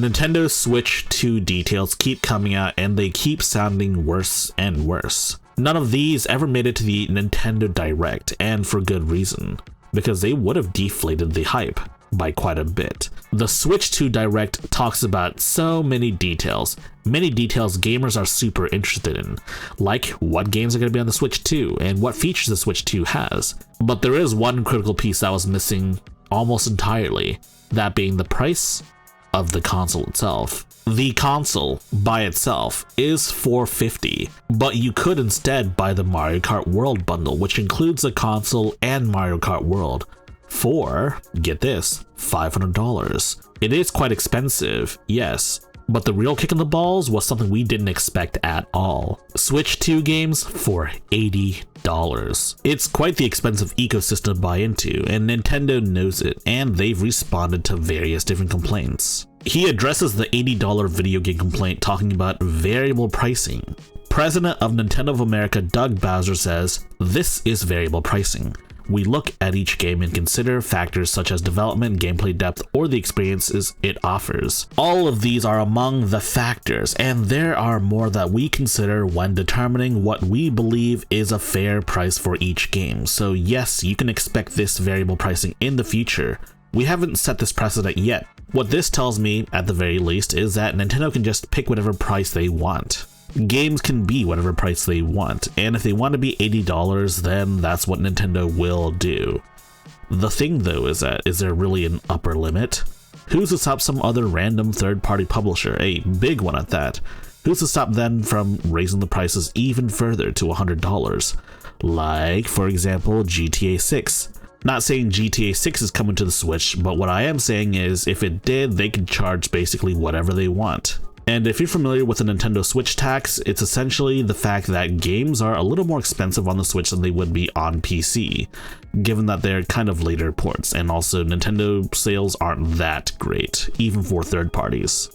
Nintendo Switch 2 details keep coming out and they keep sounding worse and worse. None of these ever made it to the Nintendo Direct, and for good reason, because they would have deflated the hype by quite a bit. The Switch 2 Direct talks about so many details gamers are super interested in, like what games are going to be on the Switch 2 and what features the Switch 2 has. But there is one critical piece that was missing almost entirely, that being the price of the console itself. The console by itself is $450, but you could instead buy the Mario Kart World bundle, which includes the console and Mario Kart World, for, get this, $500. It is quite expensive, yes, but the real kick in the balls was something we didn't expect at all. Switch 2 games for $80. It's quite the expensive ecosystem to buy into, and Nintendo knows it, and they've responded to various different complaints. He addresses the $80 video game complaint talking about variable pricing. President of Nintendo of America Doug Bowser says, "This is variable pricing. We look at each game and consider factors such as development, gameplay depth, or the experiences it offers. All of these are among the factors, and there are more that we consider when determining what we believe is a fair price for each game. So yes, you can expect this variable pricing in the future. We haven't set this precedent yet." What this tells me, at the very least, is that Nintendo can just pick whatever price they want. Games can be whatever price they want, and if they want to be $80, then that's what Nintendo will do. The thing though is there really an upper limit? Who's to stop some other random third-party publisher, a big one at that? Who's to stop them from raising the prices even further to $100? Like, for example, GTA 6. Not saying GTA 6 is coming to the Switch, but what I am saying is if it did, they could charge basically whatever they want. And if you're familiar with the Nintendo Switch tax, it's essentially the fact that games are a little more expensive on the Switch than they would be on PC, given that they're kind of later ports, and also Nintendo sales aren't that great, even for third parties.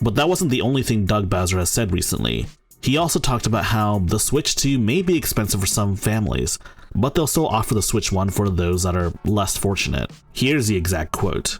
But that wasn't the only thing Doug Bowser has said recently. He also talked about how the Switch 2 may be expensive for some families, but they'll still offer the Switch 1 for those that are less fortunate. Here's the exact quote.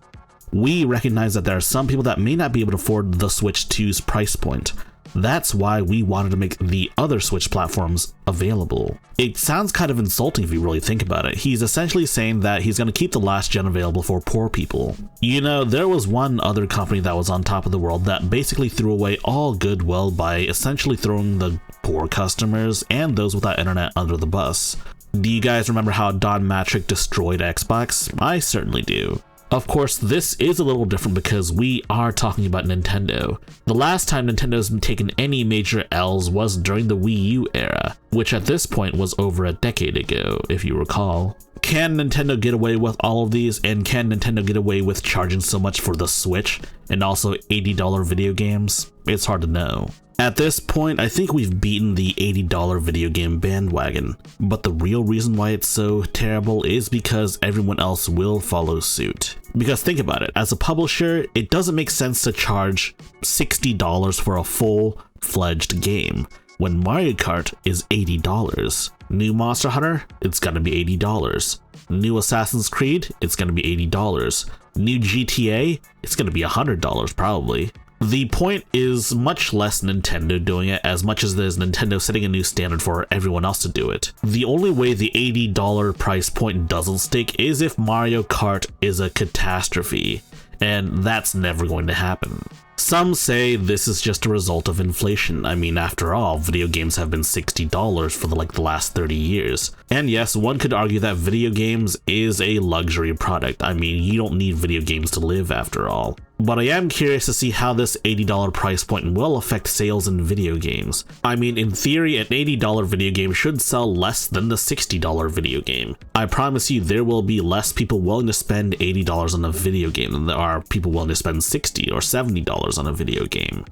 "We recognize that there are some people that may not be able to afford the Switch 2's price point. That's why we wanted to make the other Switch platforms available." It sounds kind of insulting if you really think about it. He's essentially saying that he's going to keep the last gen available for poor people. You know, there was one other company that was on top of the world that basically threw away all goodwill by essentially throwing the poor customers and those without internet under the bus. Do you guys remember how Don Matrick destroyed Xbox? I certainly do. Of course, this is a little different because we are talking about Nintendo. The last time Nintendo's taken any major L's was during the Wii U era, which at this point was over a decade ago, if you recall. Can Nintendo get away with all of these, and can Nintendo get away with charging so much for the Switch and also $80 video games? It's hard to know. At this point, I think we've beaten the $80 video game bandwagon, but the real reason why it's so terrible is because everyone else will follow suit. Because think about it, as a publisher, it doesn't make sense to charge $60 for a full-fledged game when Mario Kart is $80. New Monster Hunter, it's gonna be $80. New Assassin's Creed, it's gonna be $80. New GTA, it's gonna be $100 probably. The point is much less Nintendo doing it as much as there's Nintendo setting a new standard for everyone else to do it. The only way the $80 price point doesn't stick is if Mario Kart is a catastrophe, and that's never going to happen. Some say this is just a result of inflation. I mean, after all, video games have been $60 for the last 30 years. And yes, one could argue that video games is a luxury product. I mean, you don't need video games to live after all. But I am curious to see how this $80 price point will affect sales in video games. I mean, in theory, an $80 video game should sell less than the $60 video game. I promise you there will be less people willing to spend $80 on a video game than there are people willing to spend $60 or $70 on a video game.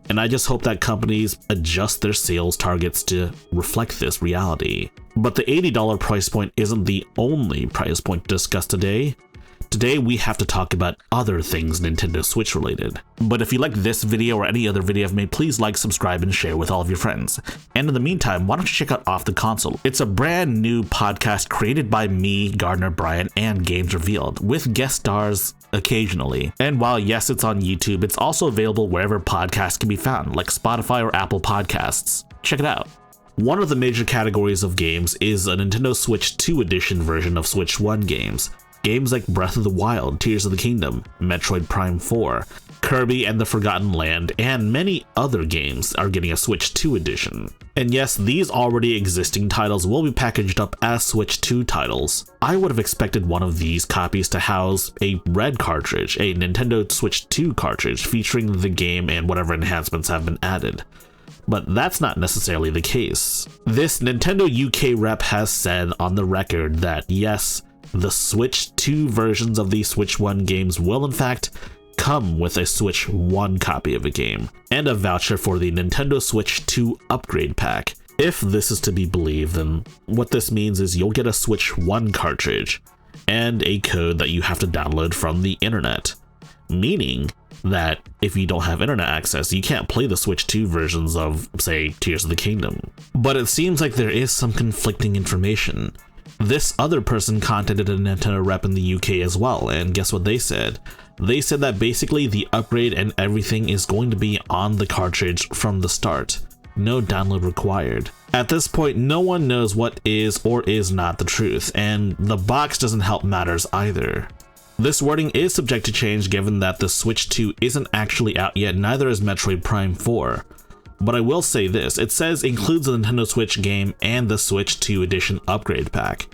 And I just hope that companies adjust their sales targets to reflect this reality. But the $80 price point isn't the only price point discussed today. Today we have to talk about other things Nintendo Switch related. But if you like this video or any other video I've made, please like, subscribe, and share with all of your friends. And in the meantime, why don't you check out Offf Th Console? It's a brand new podcast created by me, Gardiner, Bryant, and Games Revealed, with guest stars occasionally. And while yes, it's on YouTube, it's also available wherever podcasts can be found, like Spotify or Apple Podcasts. Check it out. One of the major categories of games is a Nintendo Switch 2 edition version of Switch 1 games. Games like Breath of the Wild, Tears of the Kingdom, Metroid Prime 4, Kirby and the Forgotten Land, and many other games are getting a Switch 2 edition. And yes, these already existing titles will be packaged up as Switch 2 titles. I would have expected one of these copies to house a red cartridge, a Nintendo Switch 2 cartridge featuring the game and whatever enhancements have been added. But that's not necessarily the case. This Nintendo UK rep has said on the record that yes, the Switch 2 versions of the Switch 1 games will in fact come with a Switch 1 copy of a game, and a voucher for the Nintendo Switch 2 upgrade pack. If this is to be believed, then what this means is you'll get a Switch 1 cartridge, and a code that you have to download from the internet. Meaning that if you don't have internet access, you can't play the Switch 2 versions of, say, Tears of the Kingdom. But it seems like there is some conflicting information. This other person contacted a Nintendo rep in the UK as well, and guess what they said? They said that basically the upgrade and everything is going to be on the cartridge from the start. No download required. At this point, no one knows what is or is not the truth, and the box doesn't help matters either. This wording is subject to change given that the Switch 2 isn't actually out yet, neither is Metroid Prime 4. But I will say this, it says includes the Nintendo Switch game and the Switch 2 edition upgrade pack.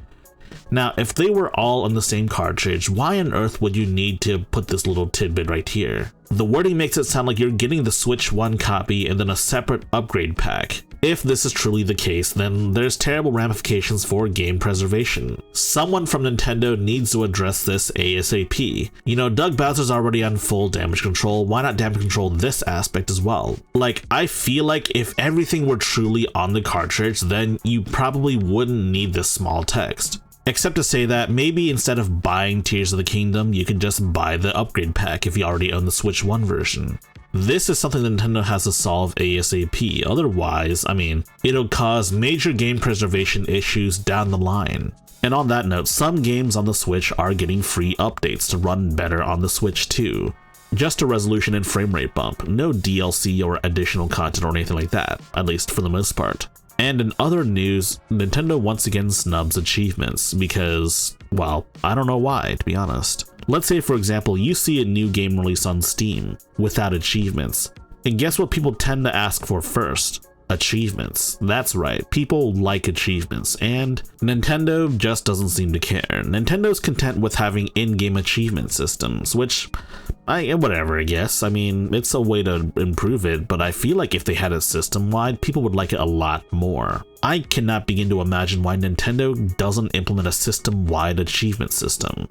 Now, if they were all on the same cartridge, why on earth would you need to put this little tidbit right here? The wording makes it sound like you're getting the Switch 1 copy and then a separate upgrade pack. If this is truly the case, then there's terrible ramifications for game preservation. Someone from Nintendo needs to address this ASAP. You know, Doug Bowser's already on full damage control, why not damage control this aspect as well? Like, I feel like if everything were truly on the cartridge, then you probably wouldn't need this small text. Except to say that maybe instead of buying Tears of the Kingdom, you can just buy the upgrade pack if you already own the Switch 1 version. This is something that Nintendo has to solve ASAP, otherwise, it'll cause major game preservation issues down the line. And on that note, some games on the Switch are getting free updates to run better on the Switch 2. Just a resolution and frame rate bump, no DLC or additional content or anything like that, at least for the most part. And in other news, Nintendo once again snubs achievements because, well, I don't know why, to be honest. Let's say, for example, you see a new game release on Steam without achievements, and guess what people tend to ask for first? Achievements. That's right, people like achievements, and Nintendo just doesn't seem to care. Nintendo's content with having in-game achievement systems, which, whatever, I guess. It's a way to improve it, but I feel like if they had it system-wide, people would like it a lot more. I cannot begin to imagine why Nintendo doesn't implement a system-wide achievement system.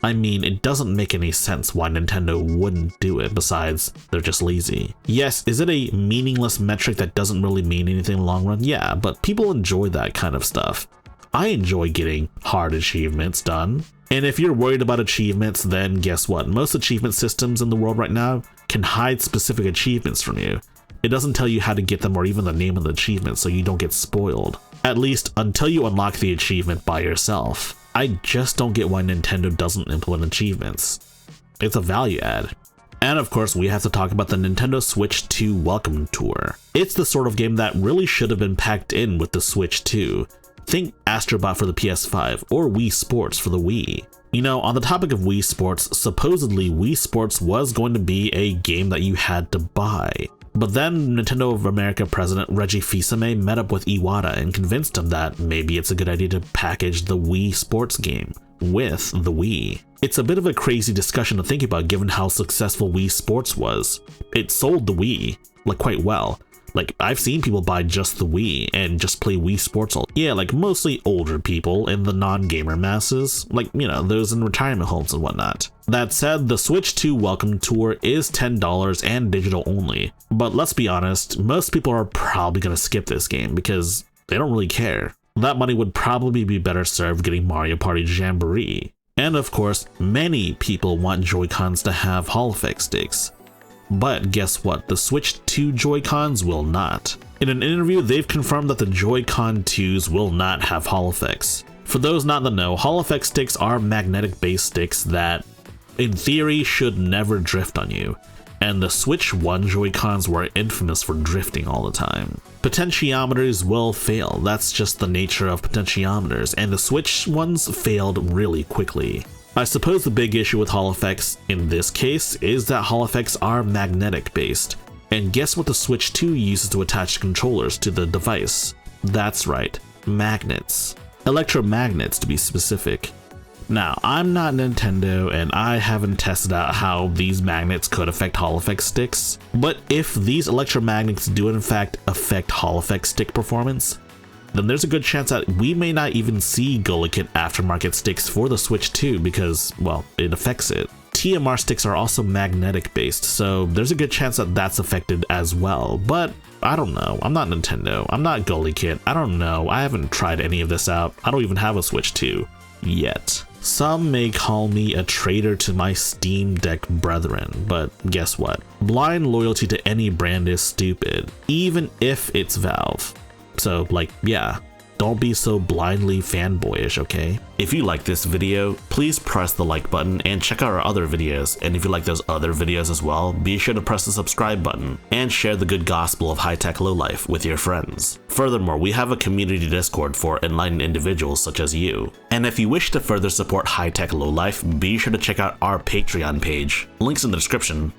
It doesn't make any sense why Nintendo wouldn't do it, besides they're just lazy. Yes, is it a meaningless metric that doesn't really mean anything in the long run? Yeah, but people enjoy that kind of stuff. I enjoy getting hard achievements done. And if you're worried about achievements, then guess what? Most achievement systems in the world right now can hide specific achievements from you. It doesn't tell you how to get them or even the name of the achievement, so you don't get spoiled. At least until you unlock the achievement by yourself. I just don't get why Nintendo doesn't implement achievements. It's a value add. And of course, we have to talk about the Nintendo Switch 2 Welcome Tour. It's the sort of game that really should have been packed in with the Switch 2. Think Astrobot for the PS5 or Wii Sports for the Wii. You know, on the topic of Wii Sports, supposedly Wii Sports was going to be a game that you had to buy. But then Nintendo of America president Reggie Fils-Aimé met up with Iwata and convinced him that maybe it's a good idea to package the Wii Sports game with the Wii. It's a bit of a crazy discussion to think about given how successful Wii Sports was. It sold the Wii, quite well. I've seen people buy just the Wii and just play Wii Sports all. Yeah, mostly older people and the non-gamer masses, those in retirement homes and whatnot. That said, the Switch 2 Welcome Tour is $10 and digital only. But let's be honest, most people are probably gonna skip this game because they don't really care. That money would probably be better served getting Mario Party Jamboree. And of course, many people want Joy-Cons to have Hall effect sticks. But guess what? The Switch 2 Joy-Cons will not. In an interview, they've confirmed that the Joy-Con 2s will not have Hall effects. For those not in the know, Hall effect sticks are magnetic-based sticks that, in theory, should never drift on you. And the Switch 1 Joy-Cons were infamous for drifting all the time. Potentiometers will fail, that's just the nature of potentiometers, and the Switch ones failed really quickly. I suppose the big issue with Hall effects in this case is that Hall effects are magnetic based. And guess what the Switch 2 uses to attach controllers to the device? That's right, magnets. Electromagnets to be specific. Now, I'm not Nintendo and I haven't tested out how these magnets could affect Hall effect sticks, but if these electromagnets do in fact affect Hall effect stick performance, then there's a good chance that we may not even see GoLikit aftermarket sticks for the Switch 2 because, well, it affects it. TMR sticks are also magnetic based, so there's a good chance that that's affected as well, but I don't know. I'm not Nintendo, I'm not GoLikit, I don't know, I haven't tried any of this out, I don't even have a Switch 2 yet. Some may call me a traitor to my Steam Deck brethren, but guess what? Blind loyalty to any brand is stupid, even if it's Valve. So like, yeah, don't be so blindly fanboyish, okay? If you like this video, please press the like button and check out our other videos. And if you like those other videos as well, be sure to press the subscribe button and share the good gospel of high-tech lowlife with your friends. Furthermore, we have a community Discord for enlightened individuals such as you. And if you wish to further support high-tech lowlife, be sure to check out our Patreon page. Links in the description.